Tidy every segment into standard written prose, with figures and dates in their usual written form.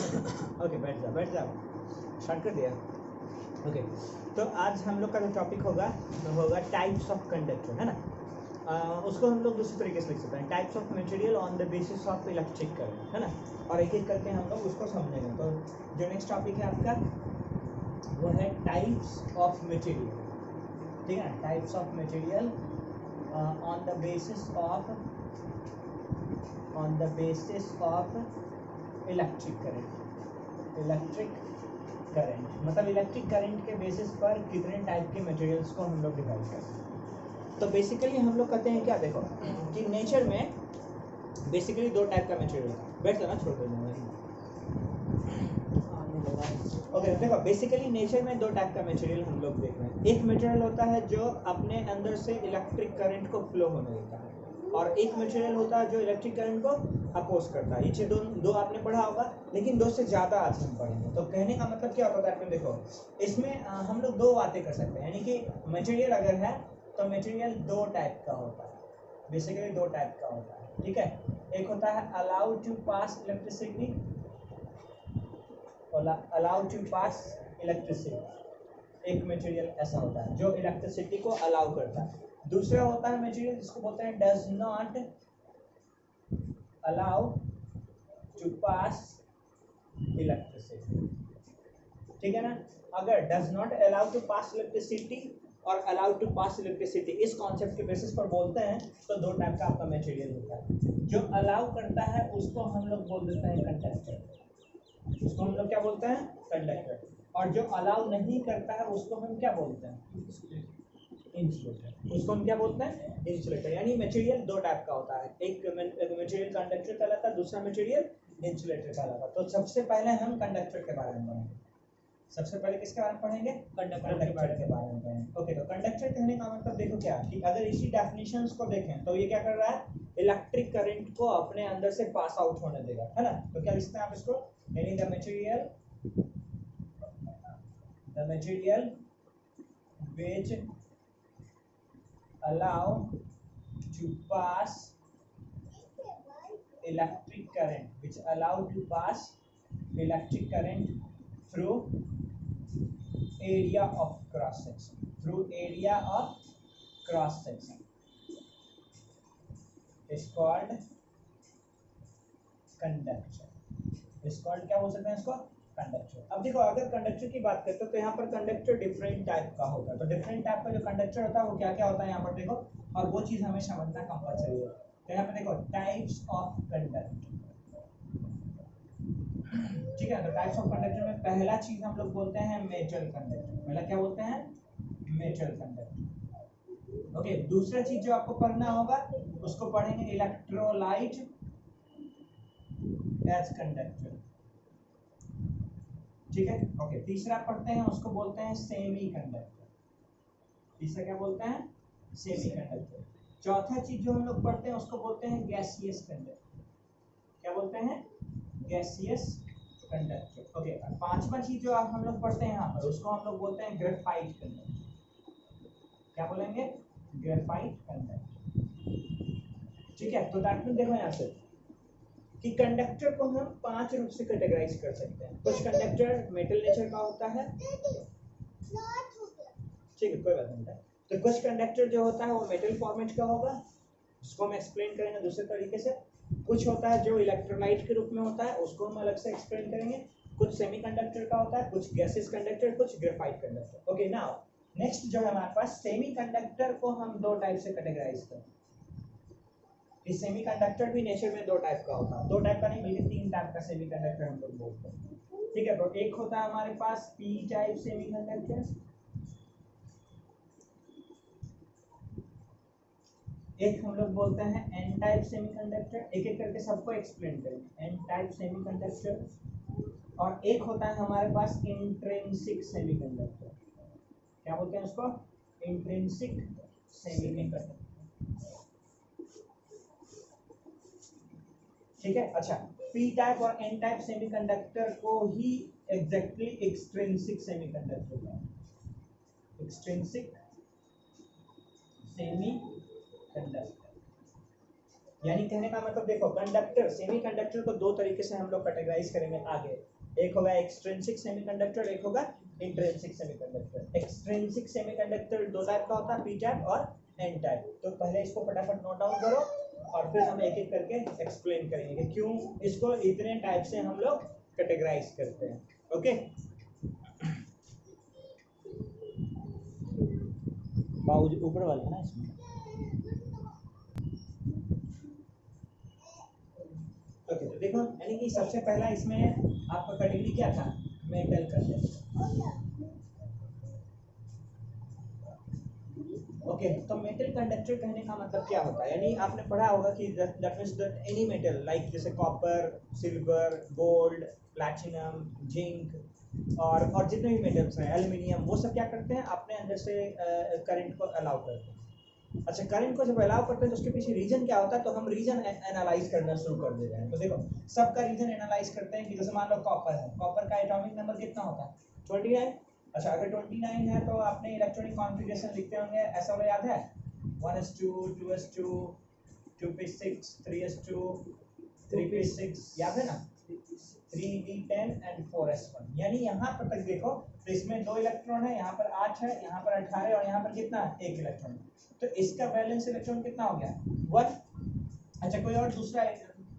Okay, बैठ जाओ, start कर दिया। ओके, तो आज हम लोग का जो टॉपिक होगा तो होगा टाइप्स ऑफ कंडक्टर, है ना। उसको हम लोग दूसरी तरीके से लिख सकते हैं, types of material on the basis of electric current, है ना। और एक एक करके हम लोग उसको समझेंगे। तो जो नेक्स्ट टॉपिक है आपका वो है टाइप्स ऑफ मटेरियल, ठीक है। Types of material on the basis of electric current. Electric current मतलब इलेक्ट्रिक करंट के बेसिस पर कितने टाइप के मटेरियल्स को हम लोग डिवाइड करते हैं। तो बेसिकली हम लोग कहते हैं क्या, देखो कि नेचर में बेसिकली दो टाइप का मटेरियल होता है। बैठ जाना, छोड़ दो। ओके, देखो बेसिकली नेचर में दो टाइप का मटेरियल हम लोग देख रहे हैं। एक मटेरियल होता है जो अपने अंदर से इलेक्ट्रिक करंट को फ्लो होने देता है, और एक मटेरियल होता है जो इलेक्ट्रिक करंट को अपोज करता है। ये दो आपने पढ़ा होगा, लेकिन दो से ज़्यादा आज हम पढ़ेंगे। तो कहने का मतलब क्या होता है, देखो इसमें हम लोग दो बातें कर सकते हैं। यानी कि मटेरियल अगर है तो मटेरियल दो टाइप का होता है, बेसिकली दो टाइप का होता है, ठीक है। एक होता है allowed to pass electricity, allowed to pass electricity. एक मटेरियल ऐसा होता है जो इलेक्ट्रिसिटी को अलाउ करता है। दूसरा होता है मटेरियल जिसको बोलते हैं does not allow to pass electricity, ठीक है ना। अगर does not allow to pass electricity और अलाउ टू पास इलेक्ट्रिसिटी इस कॉन्सेप्ट के बेसिस पर बोलते हैं तो दो टाइप का आपका मटेरियल होता है। जो अलाउ करता है उसको हम लोग बोल देते हैं कंडक्टर, उसको हम लोग क्या बोलते हैं, कंडक्टर। और जो अलाउ नहीं करता है उसको हम क्या बोलते हैं, इंसुलेटर। उसको हम क्या बोलते हैं, इंसुलेटर। यानी मटेरियल दो टाइप का होता है, एक मटेरियल कंडक्टर कहलाता है, दूसरा मटेरियल इंसुलेटर कहलाता है। तो सबसे पहले हम कंडक्टर के बारे में पढ़ेंगे। सबसे पहले किसके बारे में पढ़ेंगे, कंडक्टर के बारे में पढ़ेंगे। ओके, तो कंडक्टर कहने का मतलब देखो क्या, कि अगर इसी डेफिनेशंस को देखें तो ये क्या कर रहा है, इलेक्ट्रिक करंट को अपने अंदर से पास आउट होने देगा, है ना। तो क्या लिखते हैं आप इसको, यानी the material which allow to pass electric current through area of cross section is called conductor। क्या बोल सकते हैं इसको, कंडक्टर। अब देखो अगर कंडक्टर की बात करते हैं तो यहाँ पर कंडक्टर डिफरेंट टाइप का होता है। तो डिफरेंट टाइप का जो कंडक्टर होता है वो क्या क्या होता है यहाँ पर देखो, और वो चीज़ हमें समझना कंपलसरी है। तो यहाँ पर देखो टाइप्स ऑफ कंडक्टर, ठीक है। तो टाइप्स ऑफ कंडक्टर में पहला चीज हम लोग बोलते हैं मेटल कंडक्टर। पहला क्या बोलते हैं, मेटल कंडक्टर। ओके, दूसरा चीज जो आपको पढ़ना होगा उसको पढ़ेंगे इलेक्ट्रोलाइट एज कंडक्टर, ठीक है। ओके, तीसरा पढ़ते हैं उसको बोलते हैं सेमी कंडक्टर। तीसरा क्या बोलते हैं, सेमी कंडक्टर। चौथा चीज जो हम लोग पढ़ते हैं उसको बोलते हैं गैसियस कंडक्टर। क्या बोलते हैं, गैसियस कंडक्टर। ओके, पांचवा चीज जो हम लोग पढ़ते हैं यहाँ पर उसको हम लोग बोलते हैं ग्रेफाइट कंडक्टर। क्या बोलेंगे, ग्रेफाइट कंडक्टर, ठीक है। तो दैट मीन देखो यहाँ से कि कंडक्टर को हम पांच रूप से कैटेगराइज कर सकते हैं। कुछ कंडक्टर मेटल नेचर का होता है, ठीक है, कोई बात नहीं। तो कुछ कंडक्टर जो होता है वो मेटल फॉर्मेट का होगा, उसको हम एक्सप्लेन करेंगे दूसरे तरीके से। कुछ होता है जो इलेक्ट्रोलाइट के रूप में होता है, उसको हम अलग से एक्सप्लेन करेंगे। कुछ सेमीकंडक्टर का होता है, कुछ गैसेस कंडक्टर, कुछ graphite conductor. Okay, now next जो है हमारे पास सेमीकंडक्टर को हम दो टाइप से कैटेगराइज करते हैं। इस सेमीकंडक्टर भी नेचर में दो टाइप का होता है, दो टाइप का नहीं बल्कि तीन टाइप का सेमीकंडक्टर हम लोग बोलते हैं, ठीक है। तो एक होता है हमारे पास पी टाइप सेमीकंडक्टर, एक हम लोग बोलते हैं एन टाइप सेमीकंडक्टर। एक एक करके सबको एक्सप्लेन करेंगे। एन टाइप सेमीकंडक्टर, और एक होता है हमारे पास इंट्रिंसिक सेमीकंडक्टर। क्या बोलते हैं उसको, इंट्रिंसिक सेमीकंडक्टर, ठीक है। अच्छा, पी टाइप और एन टाइप सेमीकंडक्टर को ही एग्जैक्टली एक्सट्रिंसिक सेमीकंडक्टर कहते हैं। एक्सट्रिंसिक सेमीकंडक्टर यानी कहने का मतलब देखो कंडक्टर, सेमीकंडक्टर को दो तरीके से हम लोग कैटेगराइज करेंगे आगे। एक होगा एक्सट्रिंसिक सेमीकंडक्टर, एक होगा इंट्रिंसिक सेमीकंडक्टर। एक्सट्रिंसिक सेमीकंडक्टर दो टाइप का होता है, पी टाइप और एन टाइप। तो पहले इसको फटाफट नोट डाउन करो और फिर हम एक एक करके एक्सप्लेन करेंगे कि क्यों इसको इतने टाइप से हम लोग कैटेगराइज करते हैं। ओके, बाउज ऊपर वाला ना इसमें। ओके, तो देखो यानी कि सबसे पहला इसमें आपका कैटेगरी क्या था, मेटल कंडक्टर। ओके, तो मेटल कंडक्टर कहने का मतलब क्या होता है, यानी आपने पढ़ा होगा कि that means that any metal like जैसे copper, silver, gold, platinum, zinc और जितने भी मेटल्स हैं, एल्युमिनियम, वो सब क्या करते हैं अपने अंदर से करंट को अलाउ करते हैं। अच्छा, करंट को जब अलाउ करते हैं तो उसके पीछे रीजन क्या होता है, तो हम रीजन एनालाइज करना शुरू कर देते हैं। तो देखो सबका रीजन एनालाइज करते हैं कि जैसे मान लो कॉपर है, कॉपर का एटॉमिक नंबर कितना होता है 29। अच्छा, अगर 29 है तो आपने इलेक्ट्रॉनिक कॉन्फ़िगरेशन लिखते होंगे, ऐसा वाला याद है 1s2 2s2 2p6 3s2 3p6, याद है ना, 3d10 एंड 4s1। यानी यहाँ पर तक देखो तो इसमें 2 इलेक्ट्रॉन है, यहाँ पर 8 है, यहाँ पर 18 और यहाँ पर कितना है 1 इलेक्ट्रॉन। तो इसका बैलेंस इलेक्ट्रॉन कितना हो गया 1। अच्छा, कोई और दूसरा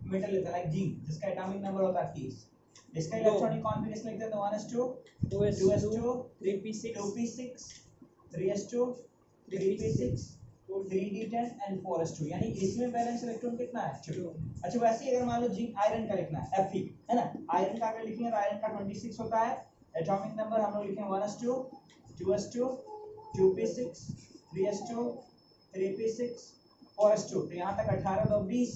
मेटल लेते हैं लाइक जी, जिसका एटॉमिक नंबर होता है 30, इसका इलेक्ट्रॉनिक कॉन्फ़िगरेशन लिखते हैं तो 1s2 2s2 3p6 2p6 3s2 3p6 3d10 and 4s2। यानी इसमें बैलेंस इलेक्ट्रॉन कितना है 2। अच्छा, वैसे ही अगर मान लो जिंक आयरन का लिखना है Fe, है ना, आयरन का अगर लिखेंगे तो आयरन का 26 होता है। एटॉमिक नंबर हम लोग लिखेंगे 1s2 2s2 2p6 3s2 3p6 4s2। तो यहाँ तक 18 तो 20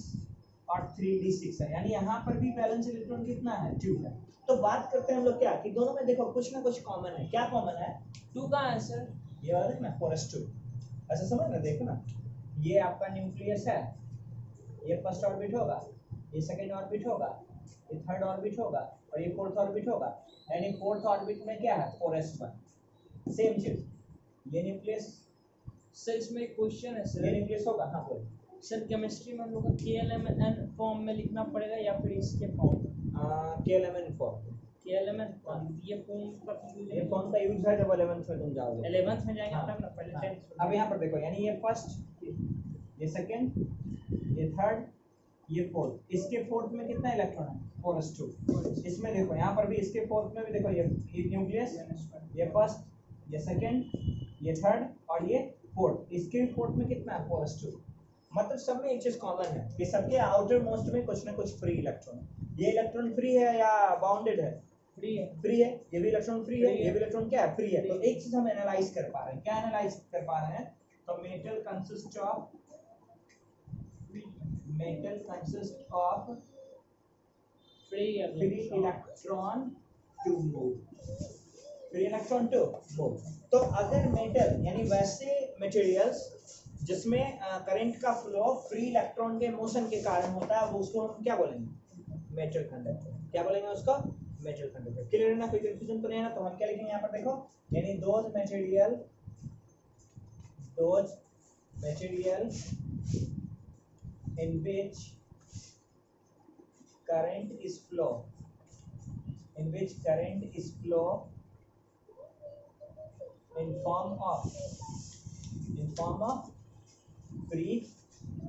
और 3d6 है, यानी यहाँ पर भी बैलेंस इलेक्ट्रॉन कितना है 2 है। तो बात करते हैं हम लोग क्या कि दोनों में देखो कुछ ना कुछ कॉमन है। क्या कॉमन है 2 का आंसर ये वाला है ना 4s2। अच्छा समझ ना, देखो ना, ये आपका न्यूक्लियस है, ये फर्स्ट ऑर्बिट होगा, ये सेकंड ऑर्बिट होगा, ये थर्ड ऑर्बिट होगा और ये फोर्थ ऑर्बिट होगा। यानी फोर्थ ऑर्बिट में क्या है 4s1, सेम चीज। ये न्यूक्लियस सर इसमें एक क्वेश्चन है सर, ये न्यूक्लियस होगा। हाँ बोल सर केमिस्ट्री में हम लोग को KLMN फॉर्म में लिखना पड़ेगा या फिर इसके form KLMN form. KLMN form ये फॉर्म का ये फॉर्म का यूज है जब 11th में तुम जाओगे, 11th में जाएंगे हाँ, तब ना, पहले हाँ। 10th अब यहाँ पर देखो, यानी ये फर्स्ट, ये सेकंड, ये थर्ड, ये फोर्थ। इसके फोर्थ में कितना इलेक्ट्रॉन है 4s2। इसमें देखो यहाँ पर भी इसके फोर्थ में भी देखो, ये न्यूक्लियस, ये फर्स्ट, ये सेकंड, ये थर्ड और ये फोर्थ। इसके फोर्थ में कितना है 4s2। मतलब सब में एक चीज कॉमन है कि सबके आउटर मोस्ट में कुछ ना कुछ फ्री इलेक्ट्रॉन है। ये इलेक्ट्रॉन फ्री है या बाउंडेड है, फ्री है, फ्री है। ये भी इलेक्ट्रॉन फ्री है, ये भी इलेक्ट्रॉन क्या है फ्री है। तो एक चीज हम एनालाइज कर पा रहे हैं, क्या एनालाइज कर पा रहे हैं, तो metal consist of free electron to move, free electron to move. तो अगर मेटल यानी वैसे मटेरियल्स जिसमें करंट का फ्लो फ्री इलेक्ट्रॉन के मोशन के कारण होता है, वो उसको हम क्या बोलेंगे मेटल कंडक्टर। क्या बोलेंगे उसको मेटल कंडक्टर। क्लियर है ना, कोई कंफ्यूजन तो नहीं है ना। तो हम क्या लिखेंगे यहाँ पर देखो, यानी those material in which current is flow in form of free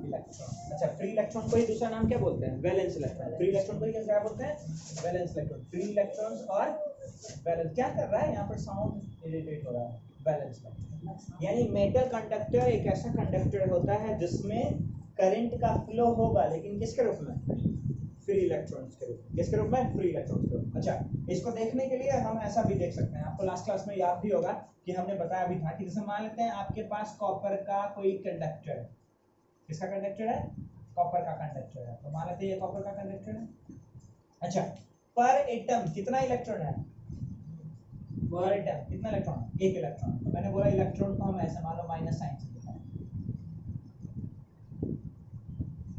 electron. अच्छा, फ्री इलेक्ट्रॉन को ही दूसरा नाम क्या बोलते हैं वैलेंस इलेक्ट्रॉन। फ्री इलेक्ट्रॉन को ही क्या बोलते हैं वैलेंस इलेक्ट्रॉन। फ्री इलेक्ट्रॉन्स और वैलेंस क्या कर रहा है यहाँ पर, साउंड इरिटेट हो रहा है। वैलेंस इलेक्ट्रॉन यानी मेटल कंडक्टर एक ऐसा कंडक्टर होता है जिसमें करंट का फ्लो होगा, लेकिन किसके रूप में फ्री इलेक्ट्रॉन्स के रूप में। किसके रूप में फ्री इलेक्ट्रॉन्स के रूप में। अच्छा, इसको देखने के लिए हम ऐसा भी देख सकते हैं, आपको लास्ट क्लास में याद भी होगा कि हमने बताया भी था कि जैसे मान लेते हैं आपके पास कॉपर का कोई कंडक्टर है। किसका कंडक्टर है कॉपर का कंडक्टर है। तो मान लेते हैं ये कॉपर का कंडक्टर है। अच्छा, पर एटम कितना इलेक्ट्रॉन है, पर एटम कितना इलेक्ट्रॉन, एक इलेक्ट्रॉन। तो मैंने बोला इलेक्ट्रॉन को हम ऐसे मान लो माइनस साइन से दिखाएं।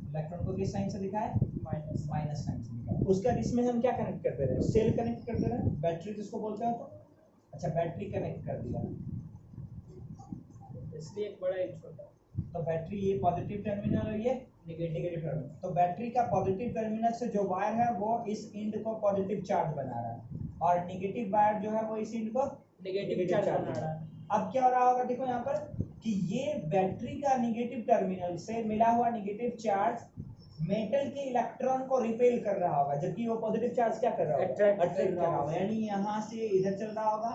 इलेक्ट्रॉन को किस साइन से दिखाएं माइनस साइन से दिखाएं। उसका इसमें हम क्या कनेक्ट करते रहे, सेल कनेक्ट करते रहे, बैटरी जिसको बोलते हैं। तो अच्छा, बैटरी कनेक्ट कर दिया, इसलिए एक बड़ा एक छोटा। तो बैटरी ये पॉजिटिव टर्मिनल और ये नेगेटिव टर्मिनल। तो बैटरी का पॉजिटिव टर्मिनल से जो वायर है वो इस एंड को पॉजिटिव चार्ज बना रहा है और नेगेटिव वायर जो है वो इस एंड को नेगेटिव चार्ज बना रहा है। अब क्या हो रहा होगा देखो यहाँ पर कि ये बैटरी का नेगेटिव टर्मिनल से मिला हुआ नेगेटिव चार्ज मेटल के इलेक्ट्रॉन को रिपेल कर रहा होगा, जबकि वो पॉजिटिव चार्ज क्या कर रहा होगा, अट्रैक्ट कर रहा होगा। यानी यहाँ से इधर चल रहा होगा,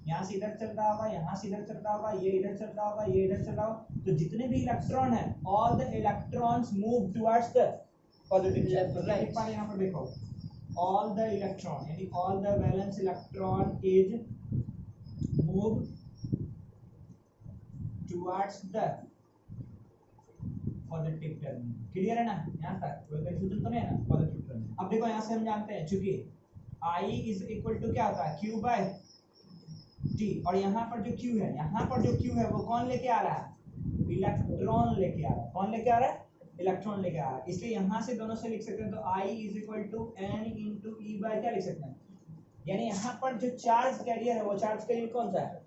यहाँ से इधर चल रहा होगा, यहाँ से इधर चल रहा होगा, ये इधर चल रहा होगा, ये इधर चल रहा होगा। तो जितने भी इलेक्ट्रॉन है, all the electrons move towards the positive charge. तो एक बार यहाँ पर देखो, ऑल द इलेक्ट्रॉन यानी all the valence electron is move towards the positive terminal. Clear है ना, यहाँ तक कोई कंफ्यूजन तो नहीं है ना, पॉजिटिव टर्मिनल। अब देखो यहाँ से हम जानते हैं चूंकि I इज इक्वल टू क्या होता है, Q बाय T, और यहाँ पर जो Q है, यहाँ पर जो Q है वो कौन लेके आ रहा है, इलेक्ट्रॉन लेके आ रहा है। कौन लेके आ रहा है, इलेक्ट्रॉन लेके आ रहा है। इसलिए यहाँ से दोनों से लिख सकते हैं, तो I is equal to N into E by क्या लिख सकते हैं, यानी यहाँ पर जो चार्ज कैरियर है वो चार्ज कैरियर कौन सा है,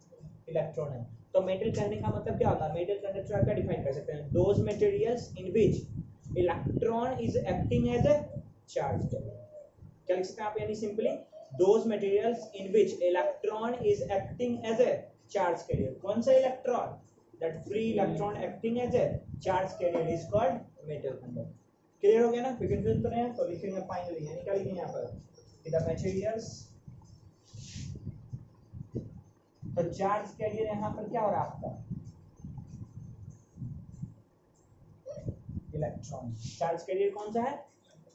इलेक्ट्रॉन है। तो मेटल कहने का मतलब क्या होता है, मेटल कंडक्टर आप क्या डिफाइन कर सकते हैं, those materials in which electron is acting as a charge carrier. क्या लिख सकते हैं आप, यानी simply those materials in which electron is acting as a charge carrier. कौन सा electron, that free electron acting as a charge carrier is called metal conductor. Clear हो गया ना, फिर कंफ्यूजन तो नहीं है। तो लिखेंगे फाइनली, यानी क्या लिखेंगे यहाँ पर, द मटेरियल्स, तो चार्ज कैरियर यहाँ पर क्या हो रहा है आपका, इलेक्ट्रॉन। चार्ज कैरियर कौन सा है,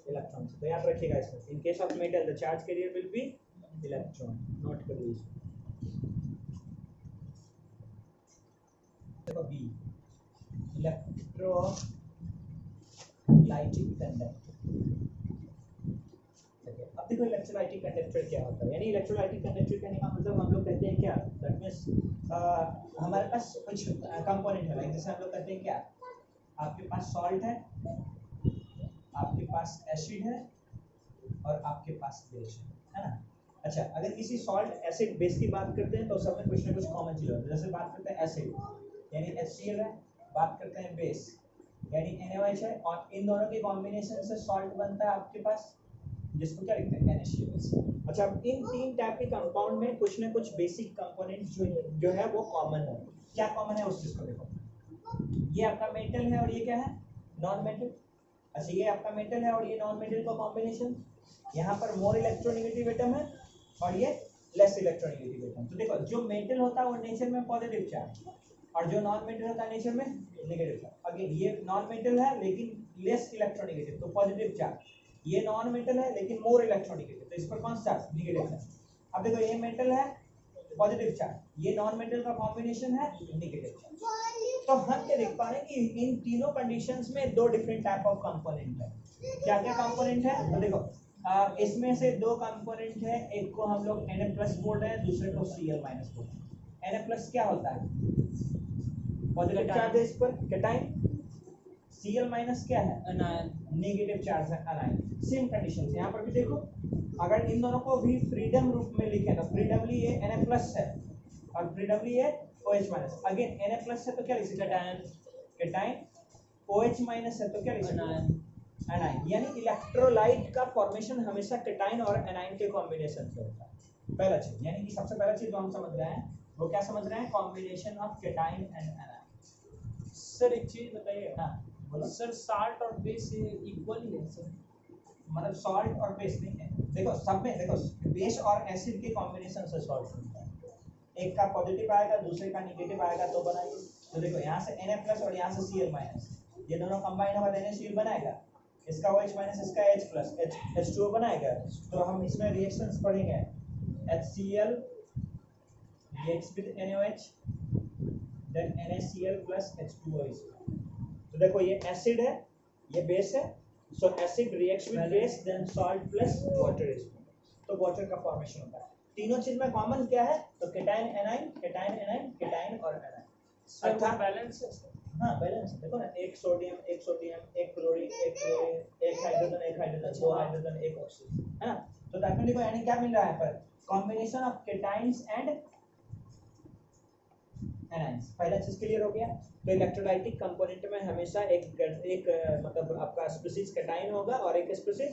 इलेक्ट्रॉन। तो याद रखिएगा इसमें, in case of metal the charge carrier will be electron. Note कर लीजिए। देखो बी, इलेक्ट्रोलाइटिक कंडक्टर। अब देखो इलेक्ट्रोलाइटिक कंडक्टर क्या होता है, यानी इलेक्ट्रोलाइटिक कंडक्टर कहने का मतलब हम लोग कहते हैं क्या, दैट मींस हमारे पास कुछ कंपोनेंट है, लाइक जैसे हम लोग कहते हैं क्या, आपके पास सॉल्ट है, आपके पास एसिड है और आपके पास बेस है ना। अच्छा, अगर किसी सॉल्ट एसिड बेस की बात करते हैं तो सब में कुछ ना कुछ कॉमन चीज होती है। जैसे बात करते हैं एसिड यानी HCl है, बात करते हैं बेस यानी NaOH है, और इन दोनों के कॉम्बिनेशन से सॉल्ट बनता है आपके पास, जिसको क्या लिखते हैं, NaCl। अच्छा, अब इन तीन टाइप के कंपाउंड में कुछ ना कुछ बेसिक कंपोनेंट जो है वो कॉमन है। क्या कॉमन है उस चीज को देखो, ये आपका मेटल है और ये क्या है, नॉन मेटल। अच्छा, ये आपका मेटल है और ये नॉन मेटल का कॉम्बिनेशन, यहाँ पर मोर इलेक्ट्रोनेगेटिव एटम है और ये लेस इलेक्ट्रोनेगेटिव एटम। तो देखो, जो मेटल होता है वो नेचर में पॉजिटिव चार्ज, और जो नॉन मेटल होता है नेचर में नेगेटिव चार्ज। अगेन ये नॉन मेटल है लेकिन लेस इलेक्ट्रोनेगेटिव, तो पॉजिटिव चार्ज। ये नॉन मेटल है लेकिन मोर इलेक्ट्रोनेगेटिव, तो इस पर कौन सा चार्ज, नेगेटिव चार्ज। अब देखो, ये मेटल है पॉजिटिव चार्ज, ये नॉन मेटल का कॉम्बिनेशन है नेगेटिव चार्ज। तो हम क्या देख पा रहे हैं कि इन तीनों कंडीशंस में दो डिफरेंट टाइप ऑफ कंपोनेंट है। क्या क्या कंपोनेंट है, तो देखो इसमें से दो कंपोनेंट है, एक को हम लोग Na+ बोल रहे हैं, दूसरे को Cl- बोल रहे हैं। Na+ क्या होता है, पॉजिटिव चार्ज है इस पर, कैटाइन। Cl- क्या है, अनायन, नेगेटिव चार्ज है, अनायन। सेम कंडीशंस यहाँ पर भी देखो, अगर इन दोनों को भी फ्रीडम रूप में लिखें तो फ्रीडमली ये Na+ है और फ्रीडमली ये OH-। अगेन Na+ है तो क्या लिख सकते हैं, कैटाइन। OH- है तो क्या लिख सकते हैं, एनाइन। यानी इलेक्ट्रोलाइट का फॉर्मेशन हमेशा कैटाइन और एनाइन के कॉम्बिनेशन से होता है। पहला चीज, यानी कि सबसे पहला चीज जो हम समझ रहे हैं वो क्या समझ रहे हैं, combination of cation and A9. Sir एक चीज बताइए, हाँ बोलो सर साल्ट और बेस इक्वल ही है सर, मतलब सॉल्ट और बेस नहीं है। देखो सब में देखो, बेस और एसिड के कॉम्बिनेशन से सॉल्ट बनता है, एक का पॉजिटिव आएगा दूसरे का नेगेटिव आएगा तो बनाइए। तो देखो यहाँ से Na+ और यहाँ से Cl-, ये दोनों कंबाइन होगा NaCl बनाएगा, इसका OH- इसका H+, H2O बनाएगा। तो हम इसमें रिएक्शंस पढ़ेंगे, HCl reacts with NaOH, then NaCl plus H2O is। तो देखो ये एसिड है, ये बेस है, so acid reacts with base, then salt plus water is, तो वाटर का फॉर्मेशन होता है। तीनों चीज में कॉमन क्या है, तो cation anion, cation anion, cation और एनाइन। सर बैलेंस है सर, हाँ बैलेंस, देखो ना, एक सोडियम, एक क्लोरीन, एक हाइड्रोजन, दो हाइड्रोजन, एक ऑक्सीजन, है ना। तो डेफिनेटली को यानी क्या मिल रहा है पर, combination of cations and anions. पहला चीज क्लियर हो गया। तो इलेक्ट्रोलाइटिक कंपोनेंट में हमेशा एक मतलब आपका स्पीशीज कैटायन होगा और एक स्पीशीज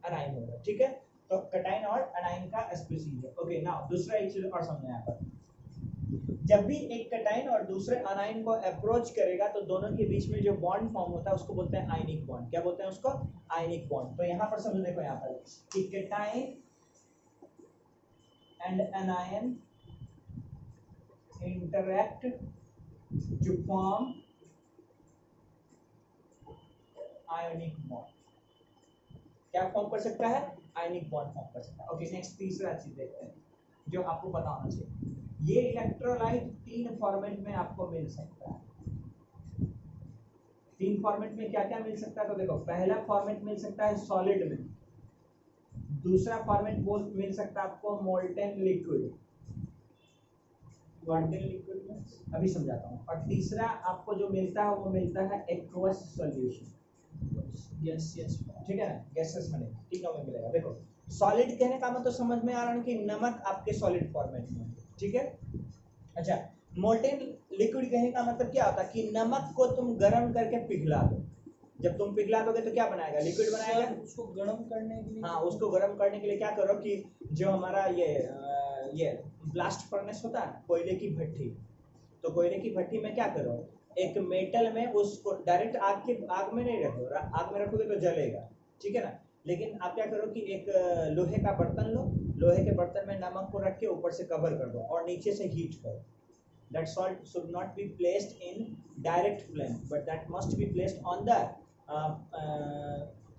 एनाइन होगा, ठीक है। तो कैटायन और एनाइन का स्पीशीज है। ओके, नाउ दूसरा एक चीज और समझना यहाँ पर, जब भी एक कैटायन और दूसरे एनाइन को अप्रोच करेगा तो दोनों के बीच में जो बॉन्ड फॉर्म होता है उसको बोलते हैं आयनिक बॉन्ड। क्या बोलते हैं उसको? Ionic bond. तो यहाँ पर समझ देखो यहाँ पर कि cation and anion interact to form ionic bond। क्या फॉर्म कर सकता है? आयनिक बॉन्ड फॉर्म कर सकता है। ओके, नेक्स्ट तीसरा चीज देखते हैं जो आपको पता होना चाहिए। ये इलेक्ट्रोलाइट तीन फॉर्मेट में आपको मिल सकता है। तीन फॉर्मेट में क्या क्या मिल सकता है? तो देखो, पहला फॉर्मेट मिल सकता है सॉलिड में, दूसरा फॉर्मेट मिल सकता है आपको मोल्टेन लिक्विड, लिक्विड में अभी समझाता हूँ, और तीसरा आपको जो मिलता है वो मिलता है एक्वस सॉल्यूशन। यस यस ठीक है ना, गैसेस में नहीं, तीनों में मिलेगा। देखो, सॉलिड कहने का मतलब समझ में आ रहा है कि नमक आपके सॉलिड फॉर्मेट में है, ठीक है। अच्छा, मोल्टेन लिक्विड कहने का मतलब क्या होता है कि नमक को तुम गर्म करके पिघला दो। जब तुम पिघला दोगे तो क्या बनाएगा? लिक्विड बनाएगा। उसको गर्म करने के लिए, हाँ, उसको गर्म करने के लिए क्या करो कि जो हमारा ये ब्लास्ट फर्नेस होता है, कोयले की भट्टी, तो कोयले की भट्टी में क्या करो, एक मेटल में उसको डायरेक्ट आग में नहीं रखो, आग में रखोगे तो जलेगा, ठीक है ना। लेकिन आप क्या करो कि एक लोहे का बर्तन लो, लोहे के बर्तन में नमक को रख के ऊपर से कवर कर दो और नीचे से हीट करो। That salt should not be placed in direct flame, but that must be placed on the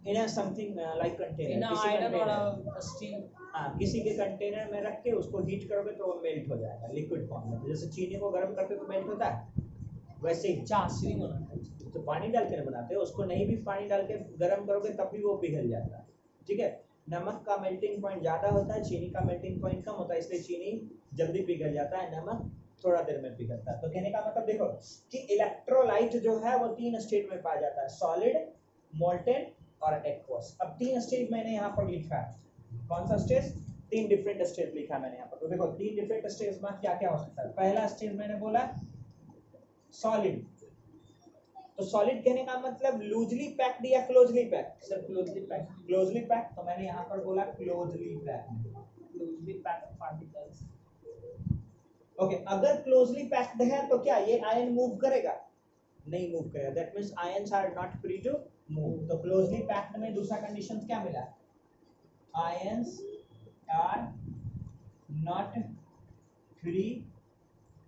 in a something like container, in iron और स्टील, हाँ, किसी के कंटेनर में रख के उसको हीट करोगे तो वो मेल्ट हो जाएगा लिक्विड फॉर्म में। जैसे चीनी को गर्म करते तो मेल्ट होता है, वैसे ही चाशनी बनाते हैं। तो पानी डाल के बनाते हैं, उसको नहीं भी पानी डाल के गर्म करोगे तब भी वो पिघल जाता है, ठीक है। नमक का मेल्टिंग पॉइंट ज़्यादा होता है, चीनी का मेल्टिंग पॉइंट कम होता है, इसलिए चीनी जल्दी पिघल जाता है, नमक थोड़ा देर में पिघलता है। तो कहने का मतलब देखो कि इलेक्ट्रोलाइट जो है वो तीन स्टेट में पाया जाता है, सॉलिड, मोल्टेन और एक्वस। अब तीन स्टेट मैंने यहाँ पर लिखा है, कौन सा स्टेज? तीन डिफरेंट स्टेज लिखा मैंने यहाँ पर। तो देखो, तीन डिफरेंट स्टेज में क्या क्या हो सकता है। पहला स्टेज मैंने बोला सॉलिड। तो सॉलिड कहने का मतलब लूजली पैक्ड या closely packed? Sir closely packed. Closely packed, तो मैंने यहाँ पर बोला closely packed. Closely packed particles. Okay, अगर क्लोजली पैक्ड है तो क्या ये आयन मूव करेगा? नहीं मूव करेगा। That means ions are not free to move. तो क्लोजली पैक्ड में दूसरा कंडीशन क्या मिला? Ions are not free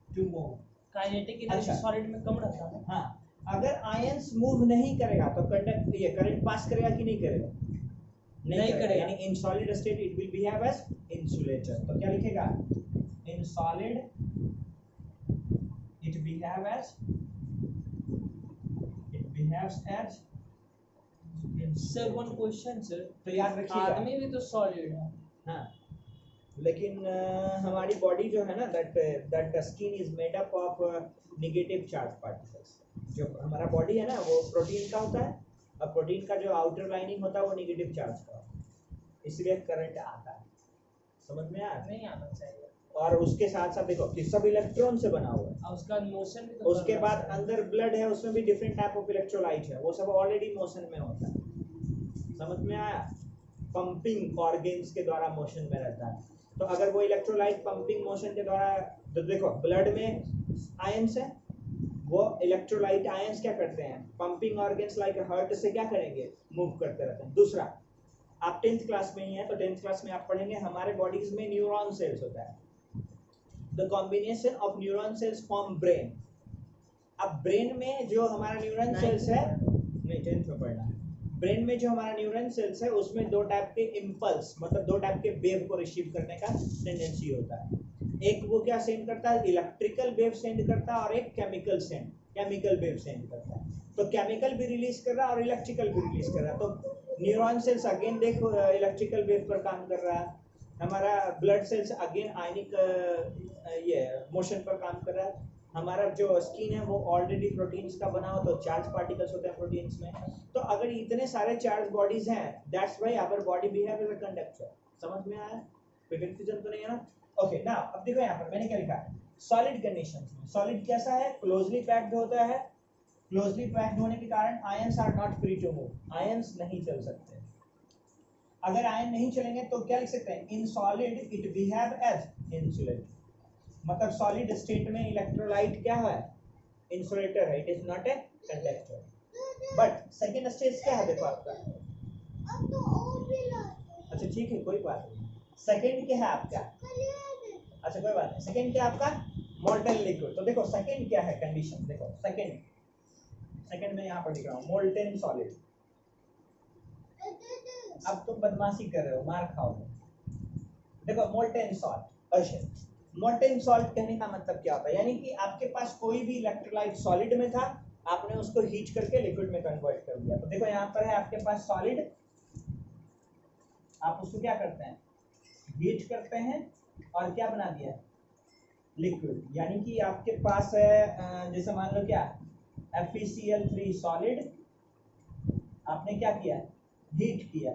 to move. Kinetic energy solid में कम रहता है। हाँ, अगर आयंस मूव नहीं करेगा तो कंडक्ट ये करंट पास करेगा कि नहीं करेगा? नहीं करेगा। यानी in solid state it will behave as insulator. तो क्या लिखेगा? In solid it behave as sir one question sir, तो याद रखिएगा, आदमी भी तो सॉलिड है। हाँ, लेकिन हमारी बॉडी जो है ना, that skin is made up of negative charge particles. जो हमारा बॉडी है ना वो प्रोटीन का होता है, और प्रोटीन का जो आउटर लाइनिंग होता है वो नेगेटिव चार्ज का होता है, इसलिए करंट आता है। समझ में आया? नहीं आना चाहिए। और उसके साथ साथ देखो कि सब इलेक्ट्रॉन से बना हुआ है, और उसका मोशन भी तो उसके बाद अंदर ब्लड है, उसमें भी डिफरेंट टाइप ऑफ इलेक्ट्रोलाइट है, वो सब ऑलरेडी मोशन में होता है। समझ में आया? पंपिंग ऑर्गेन्स के द्वारा मोशन में रहता है। तो अगर वो इलेक्ट्रोलाइट पंपिंग मोशन के द्वारा, तो देखो ब्लड में आयंस है, वो इलेक्ट्रोलाइट आयंस क्या करते हैं? पंपिंग ऑर्गेन्स लाइक हार्ट से क्या करेंगे? मूव करते रहते हैं। दूसरा, आप 10th क्लास में ही है तो 10th क्लास में आप पढ़ेंगे हमारे बॉडीज में न्यूरॉन सेल्स होता है। The combination of neuron cells form brain. अब ब्रेन में जो हमारा न्यूरॉन सेल्स है, नहीं 10th में पढ़ना है, ब्रेन में जो हमारा न्यूरॉन सेल्स है उसमें दो टाइप के इम्पल्स, मतलब दो टाइप के वेव को रिसीव करने का टेंडेंसी होता है। एक वो क्या सेंड करता है? इलेक्ट्रिकल वेव सेंड करता है, और एक केमिकल वेव सेंड करता है। तो केमिकल भी रिलीज कर रहा है और इलेक्ट्रिकल भी रिलीज कर रहा है। तो न्यूरॉन सेल्स अगेन देखो इलेक्ट्रिकल वेव पर काम कर रहा है, हमारा ब्लड सेल्स अगेन आयनिक ये मोशन पर काम कर रहा है, हमारा जो स्किन है वो ऑलरेडी प्रोटीन्स का बना हो, तो चार्ज पार्टिकल्स होते हैं प्रोटीन्स में। तो अगर इतने सारे चार्ज बॉडीज हैं, that's why our body behave as a conductor. समझ में आया? कोई कंफ्यूजन तो नहीं है ना? ओके, नाउ अब देखो यहाँ पर मैंने क्या लिखा है सॉलिड कंडीशंस में सॉलिड कैसा है, क्लोजली पैक्ड होता है, क्लोजली पैक्ड होने के कारण ions are not free to move, ions नहीं चल सकते। अगर आयन नहीं चलेंगे तो क्या लिख सकते हैं, in solid it behave as insulator, मतलब सॉलिड स्टेट में इलेक्ट्रोलाइट क्या है, इंसुलेटर है, it is not a conductor. But second stage क्या है, देखो आपका, अच्छा ठीक है कोई बात नहीं, सेकेंड क्या है आपका, अच्छा कोई बात नहीं, सेकेंड क्या है आपका, मोल्टन लिक्विड। तो देखो सेकेंड क्या है कंडीशन, देखो सेकेंड में यहाँ पर लिख रहा हूँ मोल्टन सॉलिड। अब तुम बदमाशी कर रहे हो, मार खाओगे। देखो मोल्टन सॉल्ट, अच्छा मोल्टन सॉल्ट कहने का मतलब क्या होता है, यानी कि आपके पास कोई भी इलेक्ट्रोलाइट सॉलिड में था, आपने उसको हीट करके लिक्विड में कन्वर्ट कर दिया। तो देखो यहाँ पर है आपके पास सॉलिड, आप उसको क्या करते हैं, हीट करते हैं और क्या बना दिया, लिक्विड। यानी कि आपके पास है जैसे मान लो क्या FeCl3 सॉलिड, आपने क्या किया, हीट किया,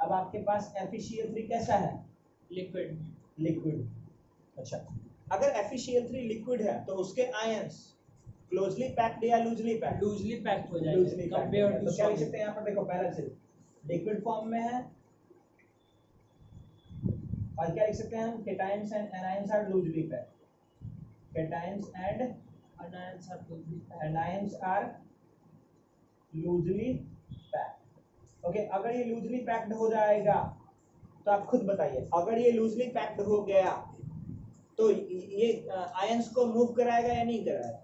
अब आपके पास FeCl3 कैसा है, लिक्विड। अच्छा अगर FeCl3 लिक्विड है तो उसके आयंस क्लोजली पैक्ड या लूजली पैक्ड, लूजली पैक्ड हो जाएंगे कंपेयर टू। तो क्या लिख सकते हैं यहाँ पर, देखो पहला चीज लिक्विड फॉर्म में है, और क्या लिख सकते हैं हम, cations and anions are loosely packed, cations and anions are loosely packed. Okay, अगर ये लूजली पैक्ड हो जाएगा तो आप खुद बताइए, अगर ये लूजली पैक्ड हो गया तो ये आयंस को मूव कराएगा या नहीं कराएगा,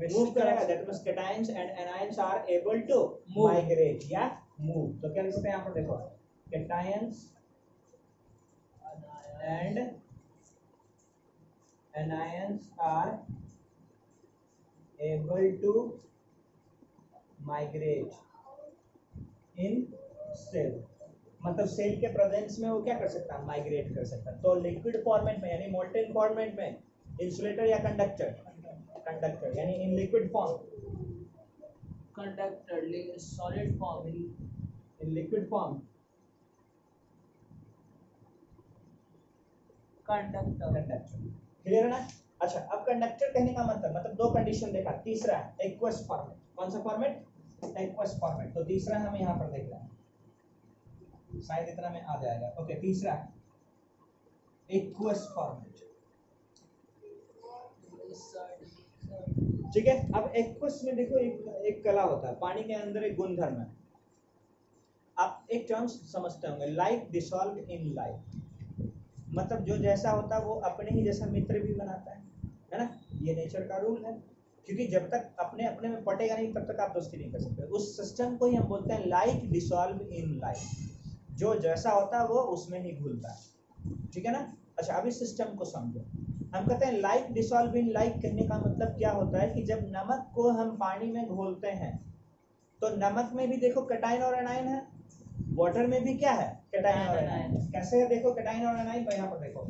मूव कराएगा। That means cations and anions are able to migrate या मूव। तो क्या लिख सकते हैं यहाँ पर, देखो cations and anions are able to migrate in cell, मतलब सेल के प्रेजेंस में वो क्या कर सकता है, माइग्रेट कर सकता है। तो लिक्विड फॉर्मेट में यानी मोल्टेन फॉर्मेट में इंसुलेटर या कंडक्टर यानी in liquid form, conductor, solid form, in liquid form conductor. Clear है ना। अच्छा अब कंडक्टर कहने का मतलब दो कंडीशन देखा, तीसरा एक्वस फॉर्मेट, कौन सा फॉर्मेट, एक्वस फॉर्मेट। तो तीसरा हमें यहाँ पर देख रहे हैं, शायद इतना में आ जाएगा। ओके तीसरा एक्वस फॉर्मेट, ठीक है। अब एक्वस में देखो एक कला होता है, पानी के अंदर एक गुणधर्म है, आप एक टर्म्स समझते होंगे, लाइक डिसॉल्व इन लाइक, मतलब जो जैसा होता है वो अपने ही जैसा मित्र भी बनाता है ना, ये नेचर का रूल है। क्योंकि जब तक अपने अपने में पटेगा नहीं तब तक आप दोस्ती नहीं कर सकते। उस सिस्टम को ही हम बोलते हैं लाइक डिसॉल्व इन लाइक, जो जैसा होता है वो उसमें ही घुलता है, ठीक है ना। अच्छा अब इस सिस्टम को समझो, हम कहते हैं लाइक डिसॉल्व इन लाइक कहने का मतलब क्या होता है कि जब नमक को हम पानी में घोलते हैं तो नमक में भी देखो कैटायन और एनायन है, वाटर में भी क्या है, कैटायन और एनायन। कैसे है देखो कैटायन और एनायन, तो यहाँ पर देखो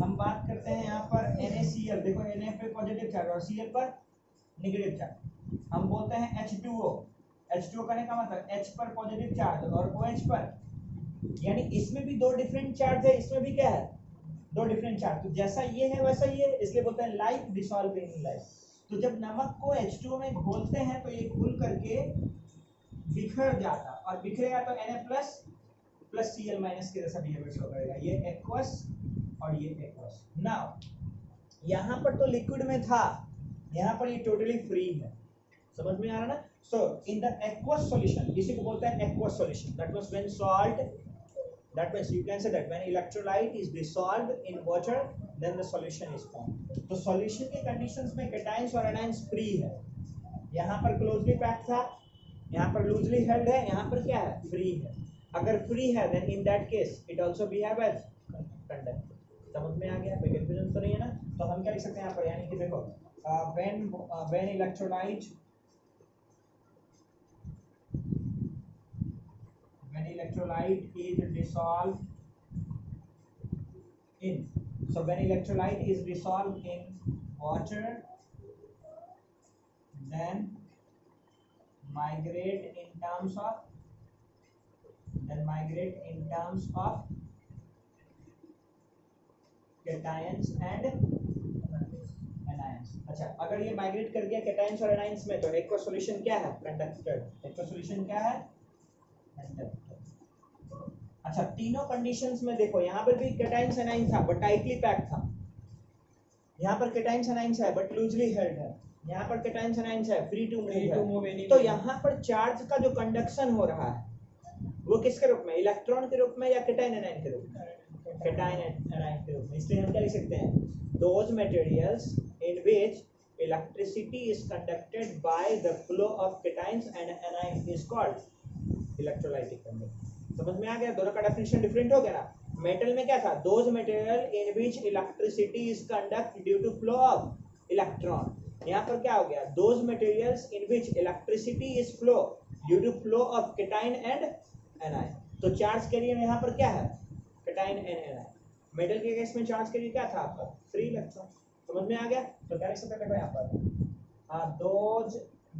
हम बात करते हैं यहाँ पर NaCl, देखो Na पे पॉजिटिव चार्ज और Cl पर नेगेटिव चार्ज, हम बोलते हैं H2O, H2O करने का मतलब H पर पॉजिटिव चार्ज और OH पर, यानी इसमें भी दो डिफरेंट चार्ज है, इसमें भी क्या है, दो डिफरेंट चार्ज। तो जैसा ये है वैसा ये है, इसलिए बोलते हैं लाइक डिसॉल्व इन लाइक। तो जब नमक को H2O में घोलते हैं तो ये घुल करके बिखर जाता, और बिखरेगा तो Na प्लस Cl माइनस के जैसा बिहेवियर शो करेगा, ये एक्वस और ये एक्वस। नाउ यहाँ पर तो लिक्विड में था, यहाँ पर ये टोटली फ्री है, समझ में आ रहा ना। सो इन द एक्वस सॉल्यूशन, इसी को बोलते हैं aqueous solution, that means when salt, that means you can say that when electrolyte is dissolved in water then the solution is formed। तो solution के conditions में cations और anions free है, यहाँ पर closely packed था, यहाँ पर loosely held है, यहाँ पर क्या है, free है। अगर free है then in that case it also behave as conductor। समझ में आ गया, कोई confusion तो नहीं है ना। तो हम क्या लिख सकते हैं यहाँ पर, यानी कि देखो when electrolyte is dissolved in, so when electrolyte is dissolved in water then migrate in terms of cations and anions. अच्छा, अगर ये माइग्रेट कर गया कैटायंस और एनायंस में, तो एक्वा सॉल्यूशन क्या है? कंडक्टर। एक्वा सॉल्यूशन क्या है? कंडक्टर। अच्छा, तीनों कंडीशंस में देखो, यहाँ पर भी कैटायंस एनायंस था बट टाइटली पैक्ड था, यहाँ पर कैटायंस एनायंस है बट लूजली हेल्ड है, यहाँ पर कैटायंस एनायंस है फ्री टू मूव है। तो यहाँ पर चार्ज का जो कंडक्शन हो रहा है वो किसके रूप में? इलेक्ट्रॉन के रूप में या कैटायन एनायन के रूप में? कैटायन एनायन के रूप में। इसलिए हम क्या लिख सकते हैं? those materials in which electricity is conducted by the flow of cations and anion is called electrolytic conductor। समझ में आ गया? दोनों का डेफिनेशन डिफरेंट हो गया ना। मेटल में क्या था? those material in which electricity is conducted due to flow of electron। यहाँ पर क्या हो गया? those materials in which electricity is flow due to flow of cation and anion। तो चार्ज कैरियर यहाँ पर क्या है? cation and anion। मेटल के केस में चार्ज कैरियर क्या था आपका? Free electron. समझ में आ गया? तो क्या लिख सकते हैं यहाँ पर? Those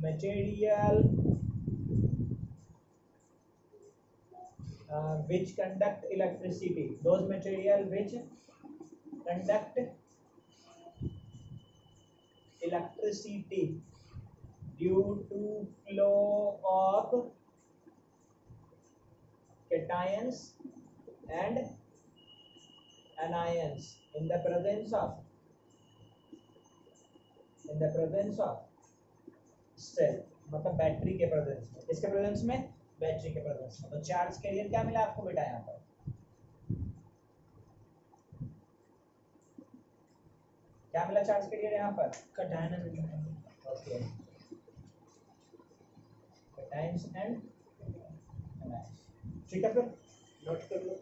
material which conduct electricity, those material which conduct electricity due to flow of cations and anions in the presence of cell, मतलब बैटरी के प्रेजेंस में। किसके प्रेजेंस में? बैटरी के प्रेजेंस में। तो चार्ज कैरियर क्या मिला आपको बेटा यहाँ पर? क्या मिला चार्ज कैरियर यहाँ पर? Cation and anion. Okay, cations and anions. ठीक है, फिर नोट कर लो।